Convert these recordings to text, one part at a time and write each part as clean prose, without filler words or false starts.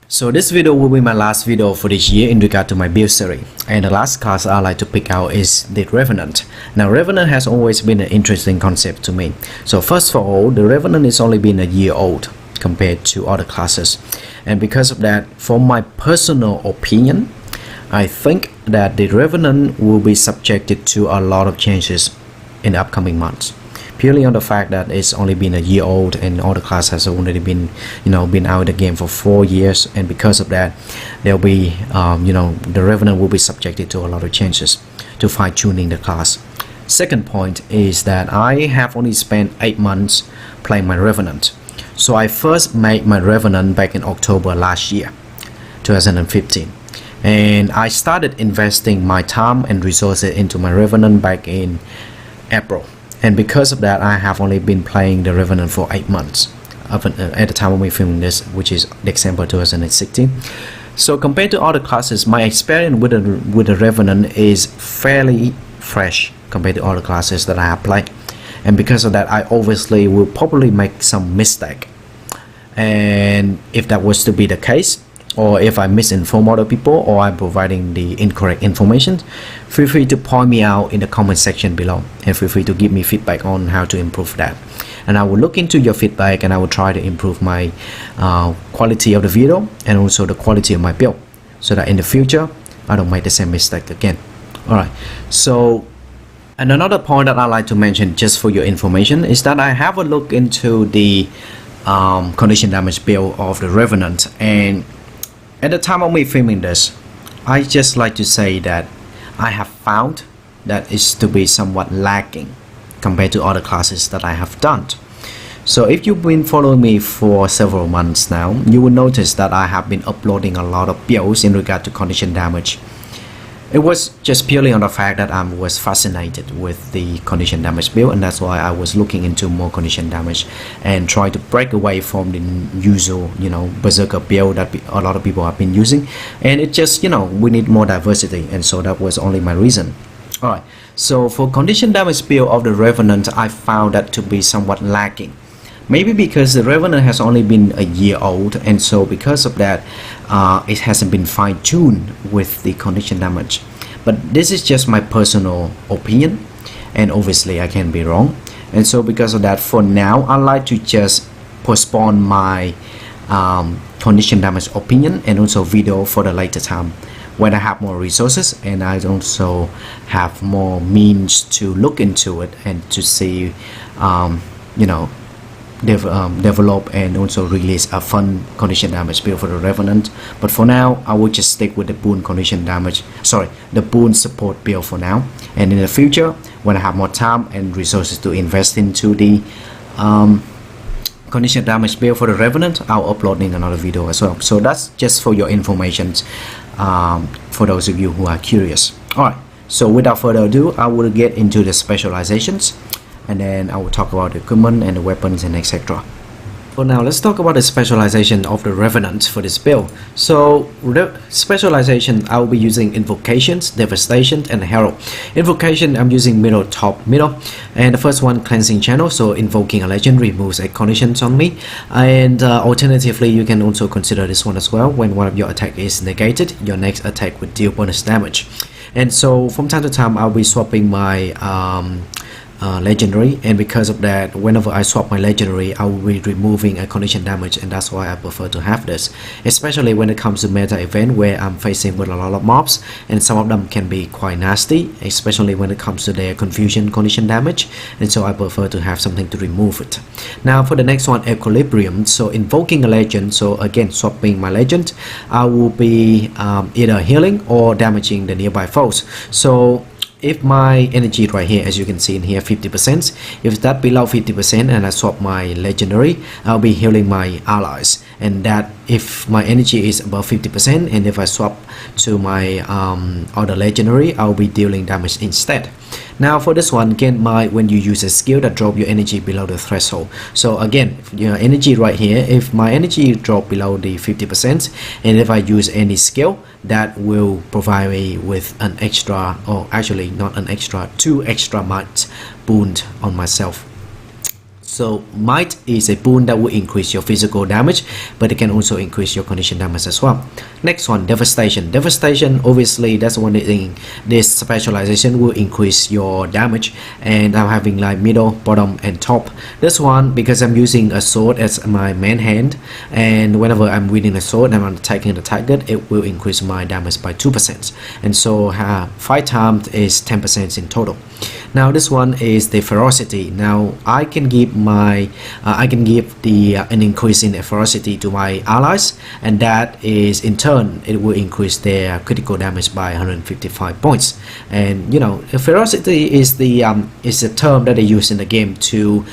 So this video will be my last video for this year in regard to my build series, and the last class I like to pick out is the Revenant. Now Revenant has always been an interesting concept to me. So first of all, the Revenant is only been a year old compared to other classes, and because of that, for my personal opinion, I think that the Revenant will be subjected to a lot of changes in the upcoming months, purely on the fact that it's only been a year old and all the class has already been been out of the game for 4 years, and because of that there'll be the Revenant will be subjected to a lot of changes to fine-tuning the class. Second point is that I have only spent 8 months playing my Revenant. So I first made my Revenant back in October last year 2015, and I started investing my time and resources into my Revenant back in April. And because of that, I have only been playing the Revenant for 8 months at the time when we filming this, which is December 2016. So compared to other classes, my experience with the Revenant is fairly fresh compared to other classes that I have played. And because of that, I obviously will probably make some mistake. And if that was to be the case, or if I misinform other people or I'm providing the incorrect information, feel free to point me out in the comment section below, and feel free to give me feedback on how to improve that. And I will look into your feedback, and I will try to improve my quality of the video and also the quality of my build, so that in the future I don't make the same mistake again. Alright, so and another point that I like to mention just for your information is that I have a look into the condition damage build of the Revenant, and at the time of me filming this, I just like to say that I have found that is to be somewhat lacking compared to other classes that I have done. So if you've been following me for several months now, you will notice that I have been uploading a lot of builds in regard to condition damage. It was just purely on the fact that I was fascinated with the condition damage build, and that's why I was looking into more condition damage and try to break away from the usual Berserker build that a lot of people have been using. And it just we need more diversity, and so that was only my reason. Alright, so for condition damage build of the Revenant, I found that to be somewhat lacking. Maybe because the Revenant has only been a year old, and so because of that it hasn't been fine-tuned with the condition damage. But this is just my personal opinion, and obviously I can be wrong. And so because of that, for now I like to just postpone my condition damage opinion and also video for the later time, when I have more resources and I also have more means to look into it and to see develop and also release a fun condition damage build for the Revenant. But for now I will just stick with the Boon condition damage, the Boon support build for now, and in the future when I have more time and resources to invest into the condition damage build for the Revenant, I'll uploading another video as well. So that's just for your information, for those of you who are curious. Alright, so without further ado, I will get into the specializations, and then I will talk about the equipment and the weapons and etc. For now, let's talk about the specialization of the Revenant for this build. So specialization, I will be using Invocations, Devastation and Harrow. Invocation, I'm using middle, top, middle, and the first one, Cleansing Channel, so invoking a legend removes a condition on me. And alternatively, you can also consider this one as well. When one of your attack is negated, your next attack would deal bonus damage. And so from time to time I'll be swapping my legendary, and because of that, whenever I swap my legendary, I will be removing a condition damage, and that's why I prefer to have this, especially when it comes to meta event where I'm facing with a lot of mobs, and some of them can be quite nasty, especially when it comes to their confusion condition damage, and so I prefer to have something to remove it. Now for the next one, Equilibrium, so invoking a legend, so again swapping my legend, I will be either healing or damaging the nearby foes. So if my energy right here, as you can see in here, 50%, if that below 50% and I swap my legendary, I'll be healing my allies. And that if my energy is above 50%, and if I swap to my other legendary, I'll be dealing damage instead. Now for this one, when you use a skill that drop your energy below the threshold. So again, your energy right here, if my energy drop below the 50%, and if I use any skill, that will provide me with an extra, or actually not an extra, 2 extra might boon on myself. So Might is a boon that will increase your physical damage, but it can also increase your condition damage as well. Next one, Devastation. Devastation, obviously that's one thing. This specialization will increase your damage, and I'm having like middle, bottom and top. This one, because I'm using a sword as my main hand, and whenever I'm wielding a sword and I'm attacking the target, it will increase my damage by 2%, and so 5 times is 10% in total. Now this one is the Ferocity. Now I can give an increase in ferocity to my allies, and that is in turn it will increase their critical damage by 155 points. And you know, ferocity is a term that they use in the game to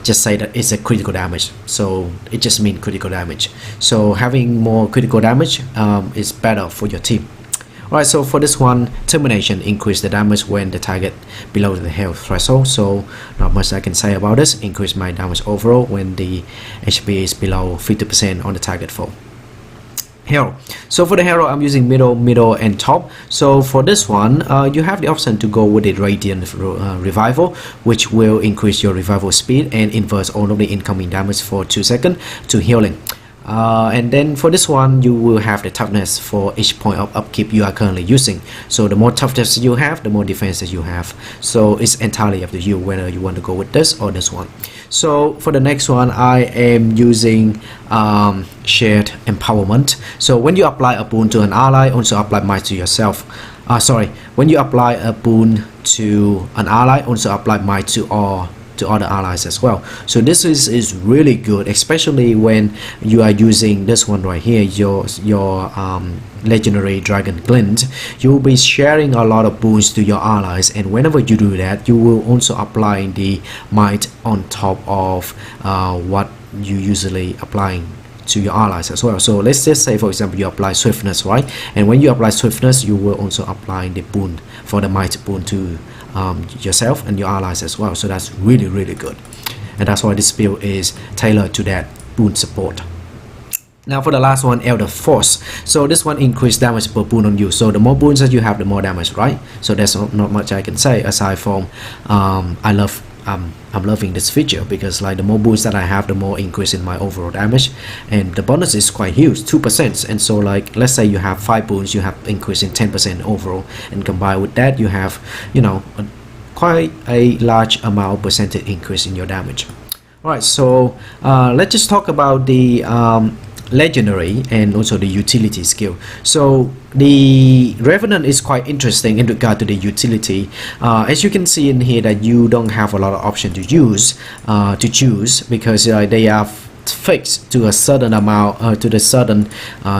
just say that it's a critical damage, so it just means critical damage. So having more critical damage is better for your team. Alright, so for this one, Termination, increase the damage when the target below the health threshold. So not much I can say about this. Increase my damage overall when the HP is below 50% on the target foe. Herald. So for the Herald, I'm using middle and top. So for this one, you have the option to go with the Radiant Revival, which will increase your revival speed and inverse all of the incoming damage for 2 seconds to healing. And then for this one, you will have the toughness for each point of upkeep you are currently using. So the more toughness you have, the more defense that you have. So it's entirely up to you whether you want to go with this or this one. So for the next one, I am using Shared Empowerment. So when you apply a boon to an ally, also apply Might to yourself. When you apply a boon to an ally, also apply Might to other allies as well. So this is really good, especially when you are using this one right here, your legendary dragon glint. You will be sharing a lot of boons to your allies, and whenever you do that, you will also apply the might on top of what you usually applying to your allies as well. So let's just say, for example, you apply swiftness, right? And when you apply swiftness, you will also apply the boon for the might boon to yourself and your allies as well. So that's really good, and that's why this build is tailored to that boon support. Now for the last one, Elder Force. So this one increase damage per boon on you. So the more boons that you have, the more damage, right? So there's not much I can say aside from I'm loving this feature, because like the more boons that I have, the more increase in my overall damage, and the bonus is quite huge, 2%. And so like let's say you have 5 boons, you have increase in 10% overall, and combined with that you have, you know, quite a large amount of percentage increase in your damage. Alright, so let's just talk about the legendary and also the utility skill. So the Revenant is quite interesting in regard to the utility. As you can see in here, that you don't have a lot of option to choose, because they are fixed to a certain amount, to the certain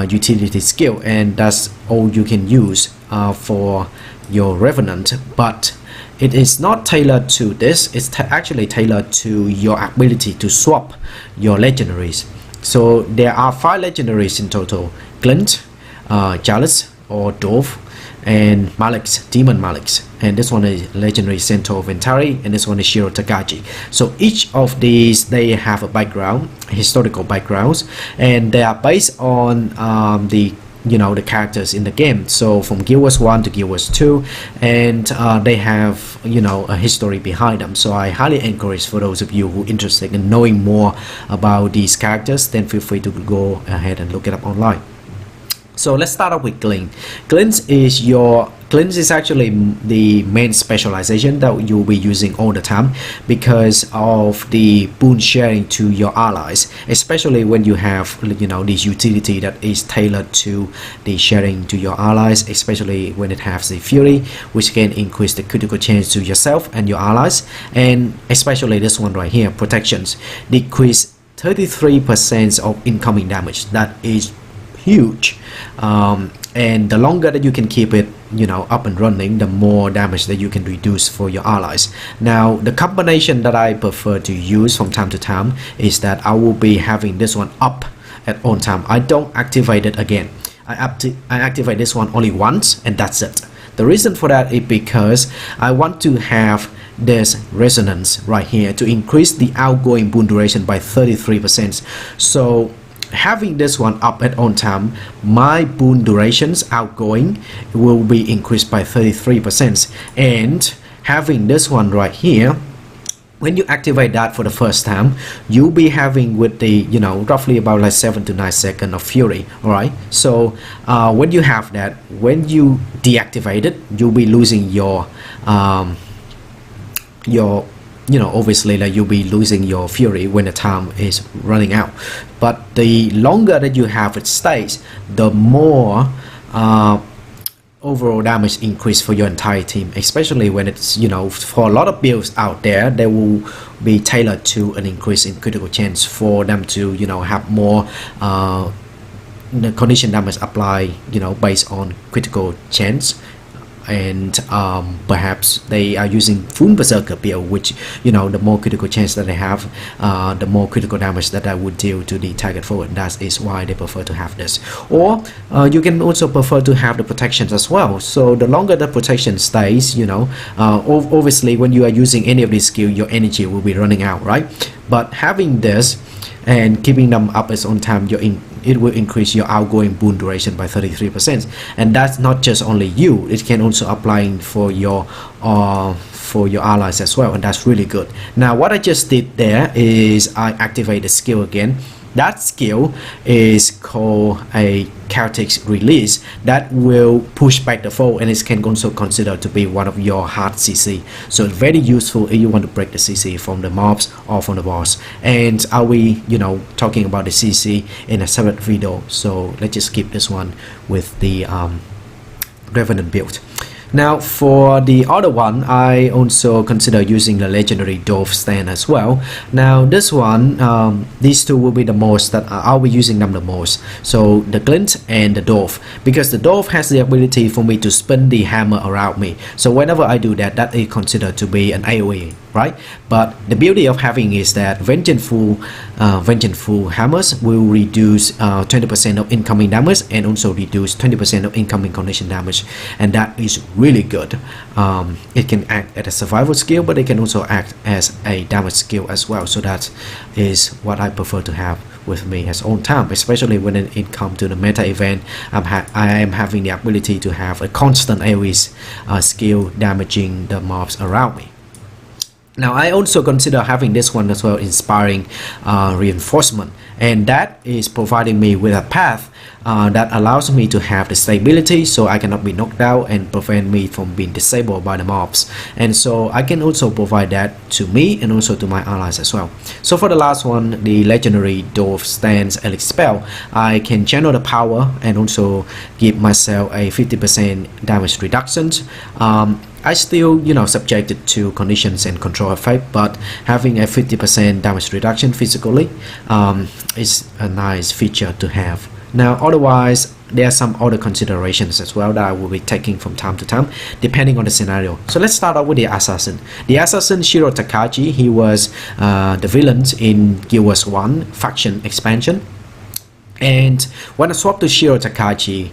utility skill, and that's all you can use for your Revenant. But it is not tailored to this. It's actually tailored to your ability to swap your legendaries. So there are 5 legendaries in total: Glint, Jealous or Dove, and Mallets, Demon Mallets. And this one is legendary Centaur Ventari, and this one is Shiro Takagi. So each of these, they have a background, historical backgrounds, and they are based on the characters in the game. So from Guild Wars 1 to Guild Wars 2, and they have a history behind them. So I highly encourage, for those of you who are interested in knowing more about these characters, then feel free to go ahead and look it up online. So let's start off with Glint. Glint is actually the main specialization that you'll be using all the time, because of the boon sharing to your allies, especially when you have this utility that is tailored to the sharing to your allies, especially when it has the Fury, which can increase the critical chance to yourself and your allies, and especially this one right here, Protections, decrease 33% of incoming damage. That is huge, and the longer that you can keep it up and running, the more damage that you can reduce for your allies. Now the combination that I prefer to use from time to time is that I will be having this one up at all time. I don't activate it again. I activate this one only once, and that's it. The reason for that is because I want to have this resonance right here to increase the outgoing boon duration by 33%. So having this one up at on time, my boon durations outgoing will be increased by 33%, and having this one right here when you activate that for the first time, you'll be having with the, you know, roughly about like 7 to 9 seconds of fury. All right, so when you have that, when you deactivate it, you'll be losing your you know, obviously like you'll be losing your fury when the time is running out. But the longer that you have it stays, the more overall damage increase for your entire team, especially when it's, you know, for a lot of builds out there, they will be tailored to an increase in critical chance for them to, you know, have more the condition damage apply, you know, based on critical chance. And perhaps they are using full Berserker build, which, you know, the more critical chance that they have, the more critical damage that I would deal to the target forward. That is why they prefer to have this. Or you can also prefer to have the protections as well. So the longer the protection stays, you know, obviously when you are using any of these skills, your energy will be running out, right? But having this and keeping them up its own time, it will increase your outgoing boon duration by 33%. And that's not just only you, it can also apply for your allies as well, and that's really good. Now what I just did there is I activate the skill again. That skill is called a chaotic release that will push back the foe, and it can also consider to be one of your hard CC. So it's very useful if you want to break the CC from the mobs or from the boss. And I'll be, you know, talking about the CC in a separate video, so let's just skip this one with the Revenant build. Now for the other one, I also consider using the legendary Dove stand as well. Now this one, these two will be the most that I'll be using them the most. So the Glint and the Dove, because the Dove has the ability for me to spin the hammer around me. So whenever I do that, that is considered to be an AoE, right? But the beauty of having is that Vengeful hammers will reduce 20% of incoming damage and also reduce 20% of incoming condition damage, and that is really good. It can act as a survival skill, but it can also act as a damage skill as well. So that is what I prefer to have with me as own time, especially when it comes to the meta event. I am having the ability to have a constant AoE skill damaging the mobs around me. Now I also consider having this one as well, inspiring reinforcement, and that is providing me with a path that allows me to have the stability so I cannot be knocked out and prevent me from being disabled by the mobs. And so I can also provide that to me and also to my allies as well. So for the last one, the legendary Dove Stands Elite spell, I can channel the power and also give myself a 50% damage reduction. I still, you know, subjected to conditions and control effect, but having a 50% damage reduction physically is a nice feature to have. Now otherwise, there are some other considerations as well that I will be taking from time to time depending on the scenario. So let's start out with the assassin. The assassin Shiro Takachi, he was the villain in Guild Wars 1 faction expansion, and when I swap to Shiro Takachi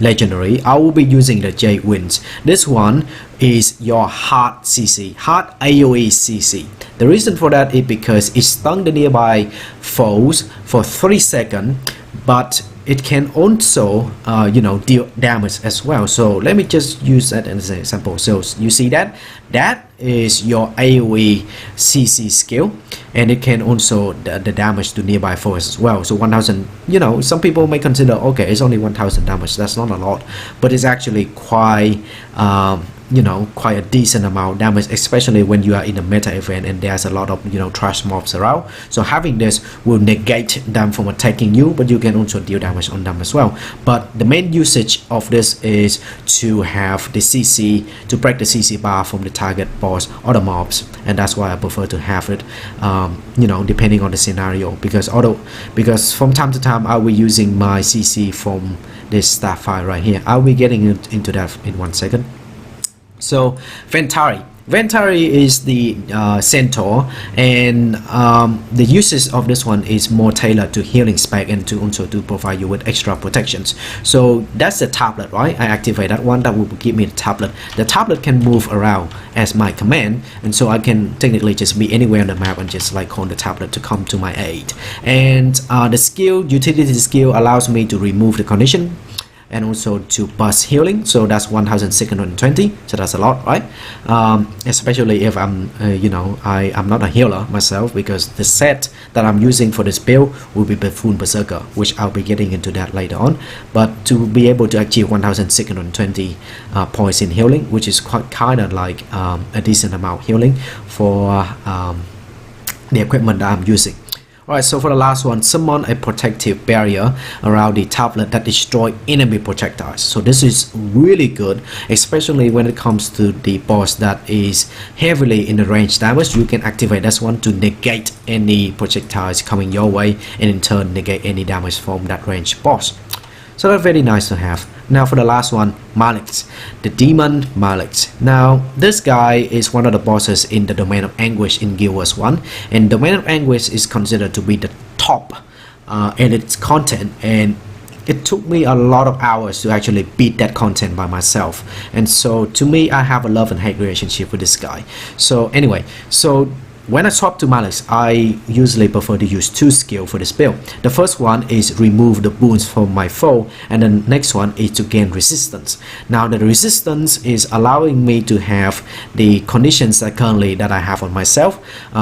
legendary, I will be using the Jade Winds. This one is your hard CC, hard AoE CC. The reason for that is because it stuns the nearby foes for 3 seconds, but it can also you know, deal damage as well. So let me just use that as an example. So you see that is your AoE CC skill, and it can also the damage to nearby foes as well. So 1000, you know, some people may consider, okay, it's only 1000 damage, that's not a lot, but it's actually quite you know, quite a decent amount of damage, especially when you are in a meta event and there's a lot of, you know, trash mobs around. So having this will negate them from attacking you, but you can also deal damage on them as well. But the main usage of this is to have the CC, to break the CC bar from the target boss or the mobs, and that's why I prefer to have it you know, depending on the scenario, because from time to time I'll be using my CC from this staff file right here. I'll be getting into that in 1 second. So Ventari is the centaur, and the uses of this one is more tailored to healing spec and to also to provide you with extra protections. So that's the tablet, right? I activate that one, that will give me the tablet. The tablet can move around as my command, and so I can technically just be anywhere on the map and just like call the tablet to come to my aid. And the skill, utility skill, allows me to remove the condition and also to burst healing, so that's 1620, so that's a lot, right? Especially if I'm I'm not a healer myself, because the set that I'm using for this build will be Buffoon Berserker, which I'll be getting into that later on. But to be able to achieve 1620 points in healing, which is quite kind of like a decent amount of healing for the equipment that I'm using. Alright, so for the last one, summon a protective barrier around the tablet that destroy enemy projectiles. So this is really good, especially when it comes to the boss that is heavily in the range damage. You can activate this one to negate any projectiles coming your way, and in turn negate any damage from that range boss. So that's very nice to have. Now for the last one, Mallets, the Demon Mallets. Now this guy is one of the bosses in the Domain of Anguish in Guild Wars 1, and Domain of Anguish is considered to be the top in its content, and it took me a lot of hours to actually beat that content by myself. And so to me, I have a love and hate relationship with this guy. So anyway, so when I swap to Mallets, I usually prefer to use two skills for this build. The first one is remove the boons from my foe, and the next one is to gain resistance. Now the resistance is allowing me to have the conditions that currently that I have on myself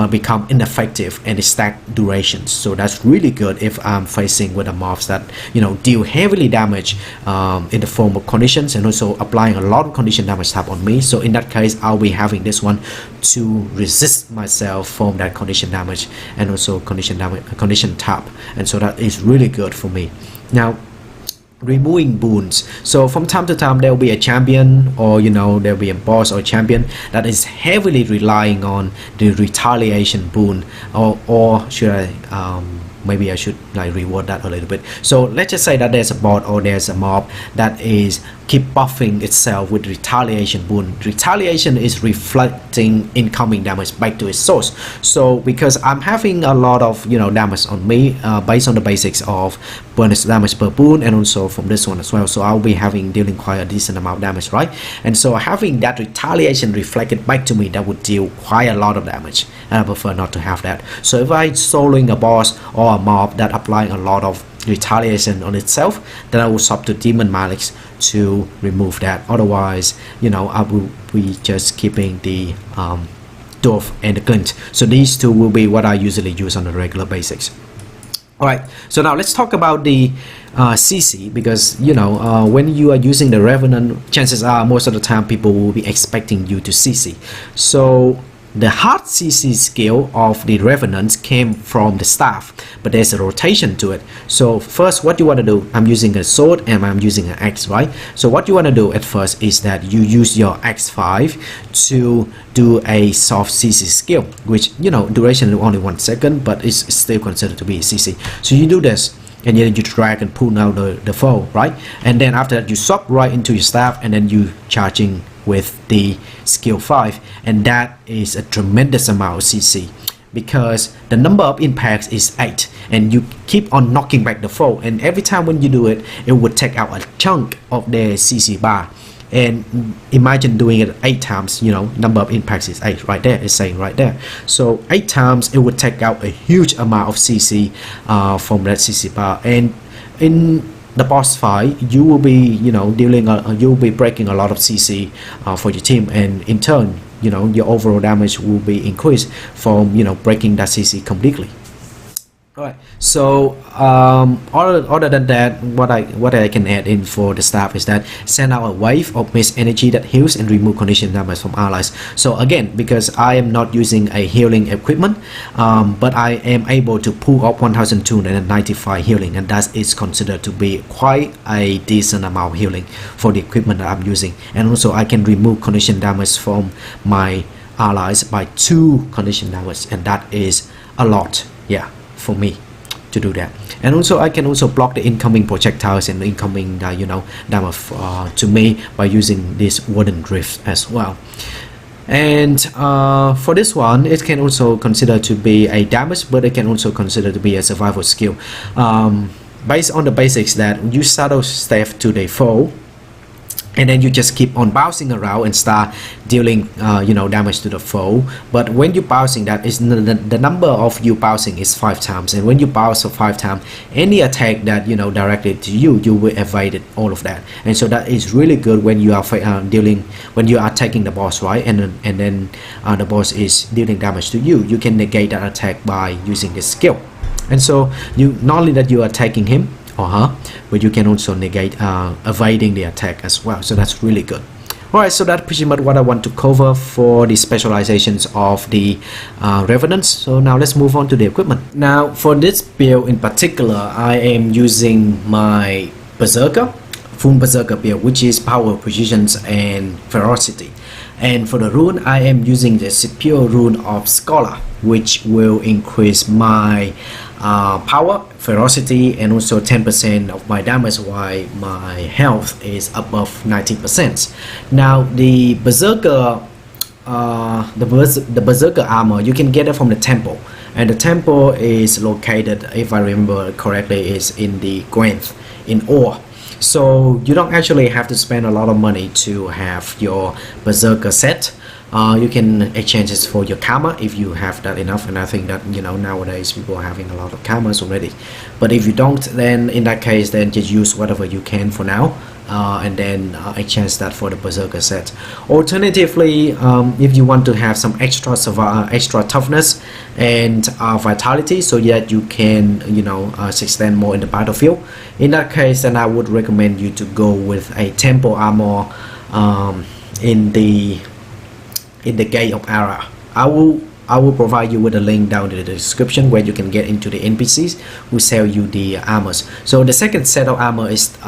become ineffective and stack durations. So that's really good if I'm facing with the mobs that deal heavily damage in the form of conditions, and also applying a lot of condition damage tab on me. So in that case, I'll be having this one to resist myself from that condition damage, and also condition tab, and so that is really good for me. Now removing boons, so from time to time there will be a champion, or there will be a boss or champion that is heavily relying on the Retaliation Boon, or should I maybe I should like reward that a little bit. So let's just say that there's a bot or there's a mob that is keep buffing itself with Retaliation Boon. Retaliation is reflecting incoming damage back to its source. So because I'm having a lot of damage on me based on the basics of bonus damage per boon, and also from this one as well, so I'll be dealing quite a decent amount of damage, right? And so having that retaliation reflected back to me, that would deal quite a lot of damage, and I prefer not to have that. So if I soloing a boss or a mob that applying a lot of retaliation on itself, then I will swap to Demon Mallets to remove that. Otherwise, I will be just keeping the Dwarf and the Glint. So these two will be what I usually use on a regular basis. Alright, so now let's talk about the CC, because when you are using the Revenant, chances are most of the time people will be expecting you to CC. So the hard CC skill of the Revenants came from the staff, but there's a rotation to it. So first, what you want to do, I'm using a sword and I'm using an axe, right? So what you want to do at first is that you use your x5 to do a soft CC skill, which duration is only 1 second, but it's still considered to be a CC. So you do this, and then you drag and pull out the foe, right? And then after that you swap right into your staff, and then you charging with the skill 5, and that is a tremendous amount of CC, because the number of impacts is 8, and you keep on knocking back the foe, and every time when you do it, it would take out a chunk of their CC bar. And imagine doing it 8 times, number of impacts is 8 right there, it's saying right there. So 8 times it would take out a huge amount of CC from that CC bar. And in the boss fight, you will be you'll be breaking a lot of CC for your team, and in turn your overall damage will be increased from breaking that CC completely. Alright, so other than that, what I can add in for the staff is that send out a wave of mist energy that heals and remove condition damage from allies. So again, because I am not using a healing equipment, but I am able to pull up 1295 healing, and that is considered to be quite a decent amount of healing for the equipment that I'm using. And also I can remove condition damage from my allies by 2 condition damage, and that is a lot, yeah, for me to do that. And also I can also block the incoming projectiles and the incoming damage to me by using this wooden drift as well. And for this one, it can also consider to be a damage, but it can also consider to be a survival skill, based on the basics that you shadow step to the foe, and then you just keep on bouncing around and start dealing damage to the foe. But when you bouncing, that is the number of you bouncing is 5 times, and when you bounce 5 times, any attack that directed to you, you will evade it, all of that. And so that is really good when you are when you are attacking the boss, right? And then the boss is dealing damage to you, you can negate that attack by using this skill. And so you not only that you are attacking him or her, but you can also negate evading the attack as well. So that's really good. Alright, so that's pretty much what I want to cover for the specializations of the Revenants. So now let's move on to the equipment. Now for this build in particular, I am using my Berserker, full Berserker build, which is power, precision, and ferocity. And for the rune, I am using the Superior Rune of Scholar, which will increase my power, ferocity, and also 10% of my damage while my health is above 90%. Now the Berserker the Berserker Armor, you can get it from the temple, and the temple is located, if I remember correctly, is in the Gwenth in Ore. So you don't actually have to spend a lot of money to have your Berserker set. You can exchange it for your karma if you have that enough, and I think that nowadays people are having a lot of karmas already. But if you don't, then in that case, then just use whatever you can for now, and then exchange that for the Berserker set. Alternatively, if you want to have some extra toughness and vitality, so that you can extend more in the battlefield, in that case, then I would recommend you to go with a temple armor in the Gate of Ara. I will provide you with a link down in the description where you can get into the NPCs who sell you the armors. So the second set of armor is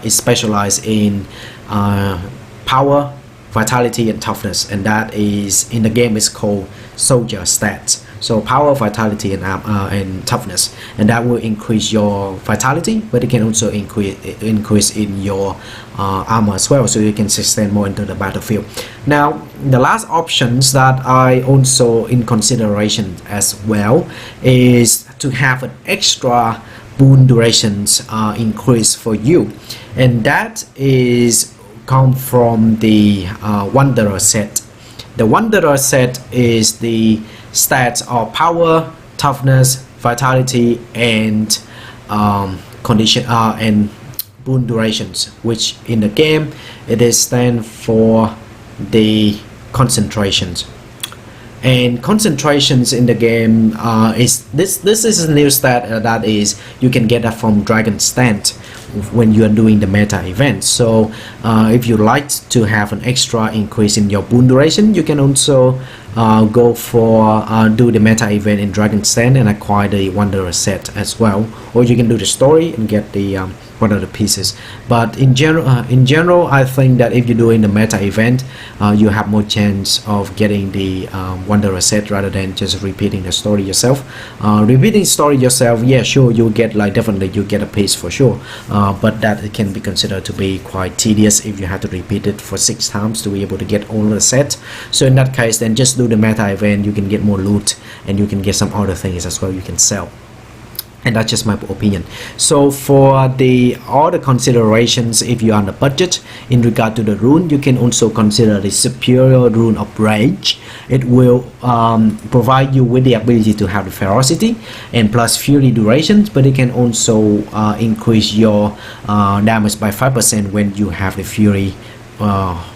specialized in power, vitality, and toughness, and that is in the game is called soldier stats. So power, vitality, and toughness, and that will increase your vitality, but it can also increase in your armor as well, so you can sustain more into the battlefield. Now the last options that I also in consideration as well is to have an extra boon durations increase for you, and that is come from the Wanderer set. The Wanderer set is the stats of power, toughness, vitality, and condition and boon durations, which in the game it is stand for the concentrations. And concentrations in the game is this is a new stat that is you can get that from Dragon's Stand when you are doing the meta event. So if you like to have an extra increase in your boon duration, you can also go for do the meta event in Dragon's Stand and acquire the Wanderer set as well, or you can do the story and get the one of the pieces. But in general, I think that if you're doing the meta event, you have more chance of getting the Wanderer set rather than just repeating the story yourself. Repeating story yourself, yeah, sure, you'll get definitely you get a piece for sure, but that it can be considered to be quite tedious if you have to repeat it for 6 times to be able to get all the set. So in that case, then just do the meta event. You can get more loot and you can get some other things as well you can sell. And that's just my opinion. So for the other considerations, if you are on the budget in regard to the rune, you can also consider the Superior Rune of Rage. It will provide you with the ability to have the ferocity and plus fury durations, but it can also increase your damage by 5% when you have the fury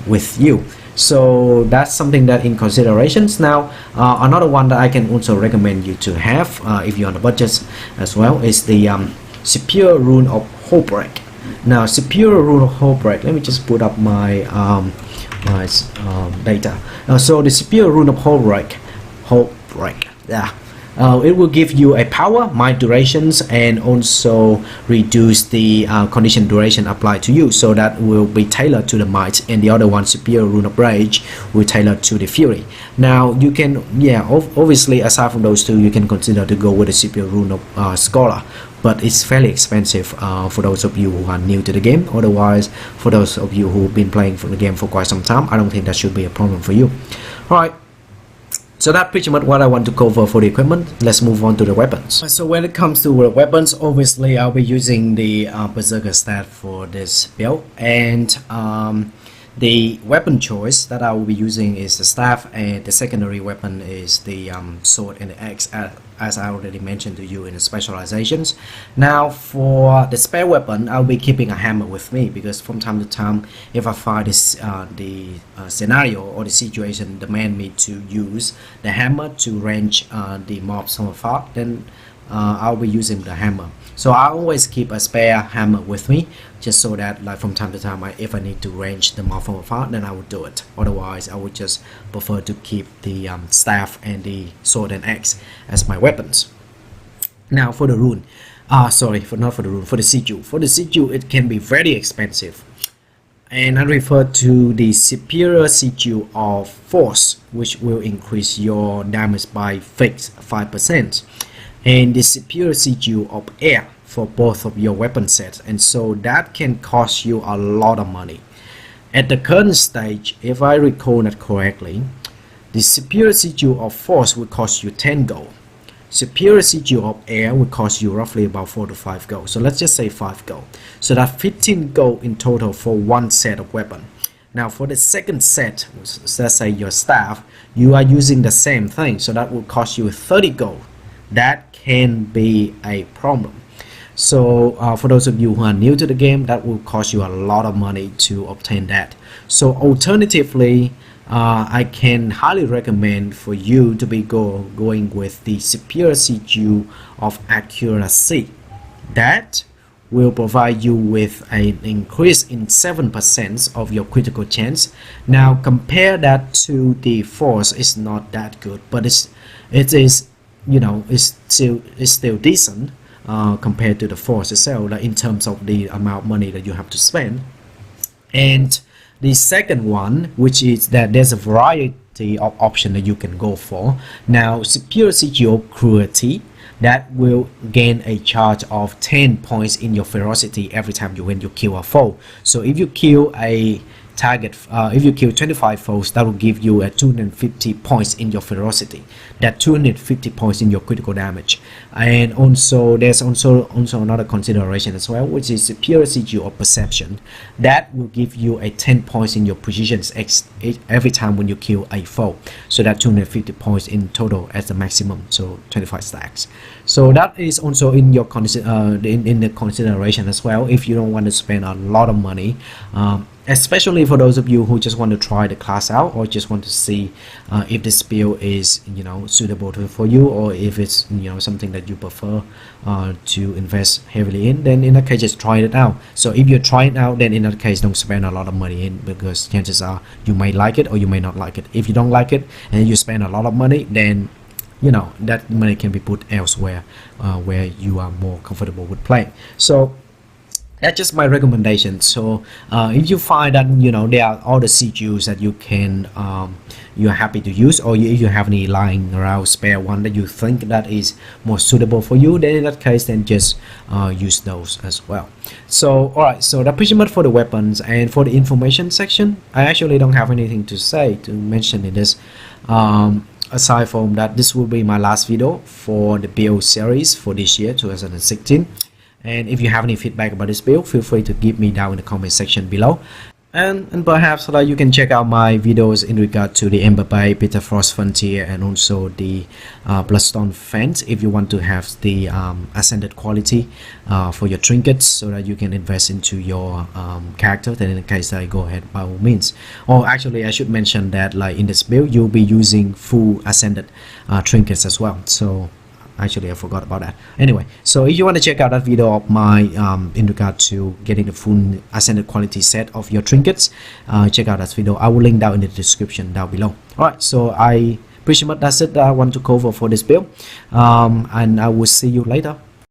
with you. So that's something that in considerations. Now another one that I can also recommend you to have if you're on the budget as well is the Superior Rune of Hoelbrak. Now Superior Rune of Hoelbrak, let me just put up my data. So the Superior Rune of Hoelbrak, yeah. It will give you a power, might durations, and also reduce the condition duration applied to you, so that will be tailored to the might, and the other one, Superior Rune of Rage, will tailor to the fury. Now you can, obviously aside from those two, you can consider to go with the Superior Rune of Scholar, but it's fairly expensive for those of you who are new to the game. Otherwise, for those of you who've been playing for the game for quite some time, I don't think that should be a problem for you. Alright. So that's pretty much what I want to cover for the equipment. Let's move on to the weapons. So when it comes to the weapons, obviously I'll be using the Berserker stat for this build, and the weapon choice that I will be using is the staff, and the secondary weapon is the sword and the axe, as I already mentioned to you in the specializations. Now for the spare weapon, I'll be keeping a hammer with me, because from time to time, if I find this scenario or the situation demand me to use the hammer to range the mobs from afar, then I'll be using the hammer. So I always keep a spare hammer with me, just so that like from time to time, if I need to range the mob from afar, then I would do it. Otherwise, I would just prefer to keep the staff and the sword and axe as my weapons. Now for the rune, sorry, not for the rune, for the sigil. For the sigil, it can be very expensive, and I refer to the superior sigil of force, which will increase your damage by fixed 5%. And the superior sigil of air for both of your weapon sets, and so that can cost you a lot of money. At the current stage, if I recall that correctly, the superior sigil of force will cost you 10 gold. Superior sigil of air will cost you roughly about 4 to 5 gold. So let's just say 5 gold. So that's 15 gold in total for one set of weapon. Now for the second set, let's say your staff, you are using the same thing, so that will cost you 30 gold. That can be a problem. So for those of you who are new to the game, that will cost you a lot of money to obtain that. So alternatively, I can highly recommend for you to be going with the superior sigil of accuracy. That will provide you with an increase in 7% of your critical chance. Now compare that to the force. It's not that good, but it is, you know, it's still decent compared to the force itself, like in terms of the amount of money that you have to spend. And the second one, which is that there's a variety of options that you can go for. Now superior sigil Cruelty, that will gain a charge of 10 points in your ferocity every time when you kill a foe. So if you kill a target, if you kill 25 foes, that will give you a 250 points in your ferocity, that 250 points in your critical damage. And also there's also another consideration as well, which is superior sigil of perception. That will give you a 10 points in your precision every time when you kill a foe, so that 250 points in total as the maximum, so 25 stacks. So that is also in your in the consideration as well, if you don't want to spend a lot of money, especially for those of you who just want to try the class out, or just want to see if this build is, you know, suitable for you, or if it's, you know, something that you prefer to invest heavily in. Then in that case, just try it out. So if you try it out, then in that case, don't spend a lot of money in, because chances are you may like it or you may not like it. If you don't like it and you spend a lot of money, then, you know, that money can be put elsewhere where you are more comfortable with playing. So that's just my recommendation. So if you find that, you know, there are all the sigils that you can you're happy to use, or if you have any lying around spare one that you think that is more suitable for you, then in that case, then just use those as well. So alright, so that's pretty much for the weapons. And for the information section, I actually don't have anything to say to mention in this, aside from that this will be my last video for the build series for this year 2016. And if you have any feedback about this build, feel free to give me down in the comment section below. And perhaps you can check out my videos in regard to the Ember, Bitterfrost Frontier, and also the BloodStone Fence, if you want to have the ascended quality for your trinkets, so that you can invest into your character. Then in the case that I go ahead, by all means. Or actually, I should mention that like in this build, you'll be using full ascended trinkets as well. So actually I forgot about that. Anyway, so if you want to check out that video of my in regard to getting the full ascended quality set of your trinkets, check out that video. I will link down in the description down below. Alright, so I pretty much that's it that I want to cover for this build, and I will see you later.